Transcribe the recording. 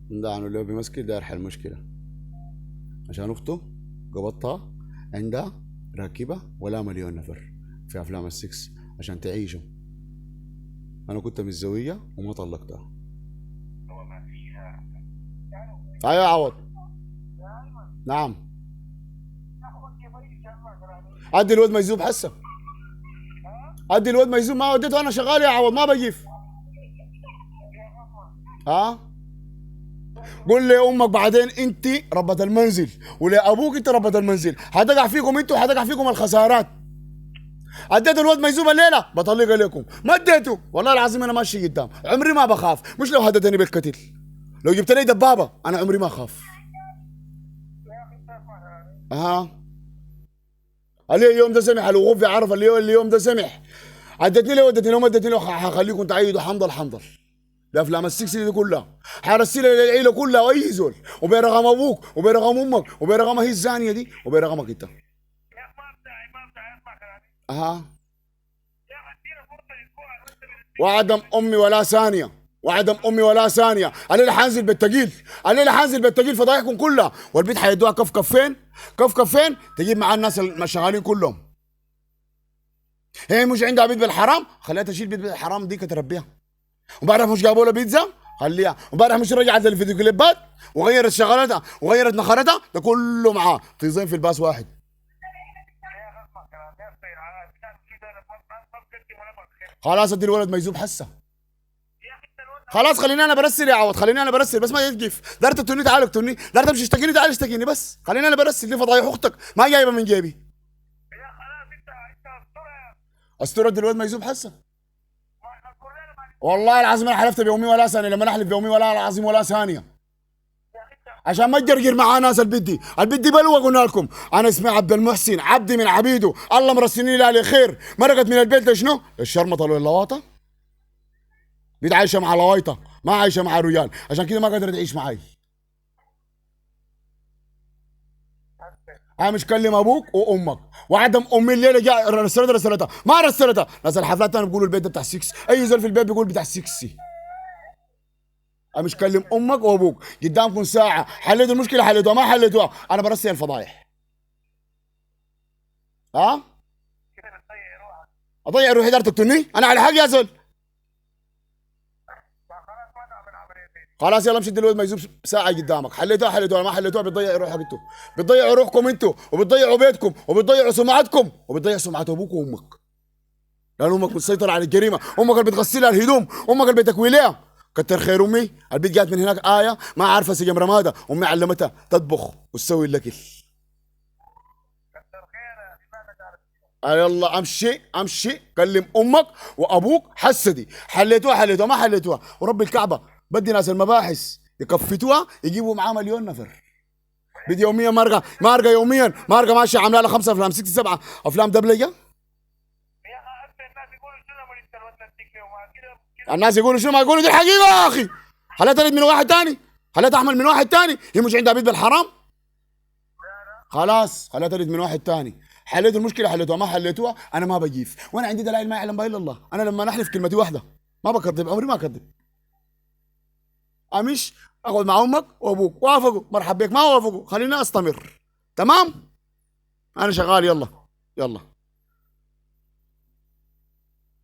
ده عنه اللي هو بيمسك داير حل المشكله عشان اخته قبضتها عندها راكبه ولا مليون نفر في افلام السكس عشان تعيشوا. انا كنت متزوجه وما طلقتها. ايوه يا عوض. نعم. ادي الواد مجذوب حسه. ادي الواد مجذوب ما وديته انا شغال يا عوض ما بجيف. ها قول لي امك بعدين انت ربة المنزل ولابوك انت ربة المنزل هتقع فيكم انتوا هتقع فيكم الخسارات. اديت الواد مجذوب الليله بطلق عليكم ما اديته والله العظيم انا ماشي قدام عمري ما بخاف مش لو هددني بالقتل لو جبت لي دبابه انا عمري ما اخاف. اها عليه اليوم ده سمح الوقوف في عرفه اليوم ده سمح. ادتني له ودتني له ما ادتني له حخليكم تعيدوا حنظل حنظل. الافلام السكسي دي كلها حرسلها للعيله كلها واي زول وبرقم ابوك وبرقم امك وبرقم هي الزانيه دي وبرقمك انت. اها وعدم امي ولا ثانيه وعدم امي ولا ثانيه الليله حنزل بالتقيل الليله حنزل بالتقيل فضايحكم كلها والبيت حيدوها كف كفين كف كفين تجيب مع الناس الشغالين كلهم. هي مش عندها بيت بالحرام خليها تشيل بيت بالحرام ديك تربيها. وبعدها مش جابوا لها بيتزا خليها وبعدها مش رجعت للفيديو كليبات وغيرت شغلتها وغيرت نخرتها ده كله معاه طيزين في الباس واحد. خلاص ادي الولد مجذوب حسه. خلاص خليني انا برسل يا عوض خليني انا برسل بس ما يتقف دار تقتلني تعال اقتلني دار تمشي اشتكيني تعال اشتكيني بس خليني انا برسل دي فضايح اختك ما جايبه من جيبي. استر ادي الولد مجذوب حسه. والله العظيم انا حلفت بيومي ولا ثانيه لما احلف بيومي ولا العظيم ولا ثانيه عشان ما تجرجر معاه ناس البت دي بلوه قلنا لكم انا اسمي عبد المحسن عبدي من عبيده الله مرسلني لي على خير مرقت من البيت ده شنو الشرمطه واللواطه بيت عايشه مع لوايطه ما عايشه مع رجال عشان كده ما قدرت تعيش معي. انا مش كلم ابوك وامك وعدم امي الليله جاء رسلتها ما رسلتها ناس الحفلات انا بيقولوا البيت ده بتاع سكس اي زول في البيت بيقول بتاع سكسي. انا مش كلم امك وابوك قدامكم ساعه حليتوا المشكله حليتوها ما حليتوها انا برسل الفضايح. ها اضيع روحي دار تقتلني انا على حق يا زول. خلاص يلا امشي دلوقتي ما يزوب ساعه قدامك حليتوها ما حليتوها بتضيع روحك انتوا بتضيعوا روحكم انتوا وبتضيعوا بيتكم وبتضيعوا سمعتكم وبتضيع سمعه ابوك وامك لان امك بتسيطر على الجريمه امك اللي بتغسلها الهدوم امك اللي بتكوي لها. كتر خير امي البيت جات من هناك ايه ما عارفه سجم رماده امي علمتها تطبخ وتسوي الاكل. يلا امشي كلم امك وابوك حسدي حليتوها ما حليتوها ورب الكعبه بدي ناس المباحث يكفتوها يجيبوا معاه مليون نفر. بدي يوميا مارقه يوميا مارقه ماشيه عامله لها 5 افلام 6 7 افلام دبلجه. الناس يقولوا شنو ما يقولوا دي الحقيقه يا اخي خليها تلد من واحد تاني خليها تحمل من واحد تاني هي مش عندها بيت بالحرام خلاص خليها تلد من واحد تاني. حليت المشكله حليتوها ما حليتوها انا ما بجيف وانا عندي دلائل ما يعلم بها الا الله. انا لما نحلف كلمتي واحده ما بكذب عمري ما اكذب. امش اقعد مع امك وابوك وافقوا مرحب بك ما وافقوا خليني استمر تمام. انا شغال يلا يلا.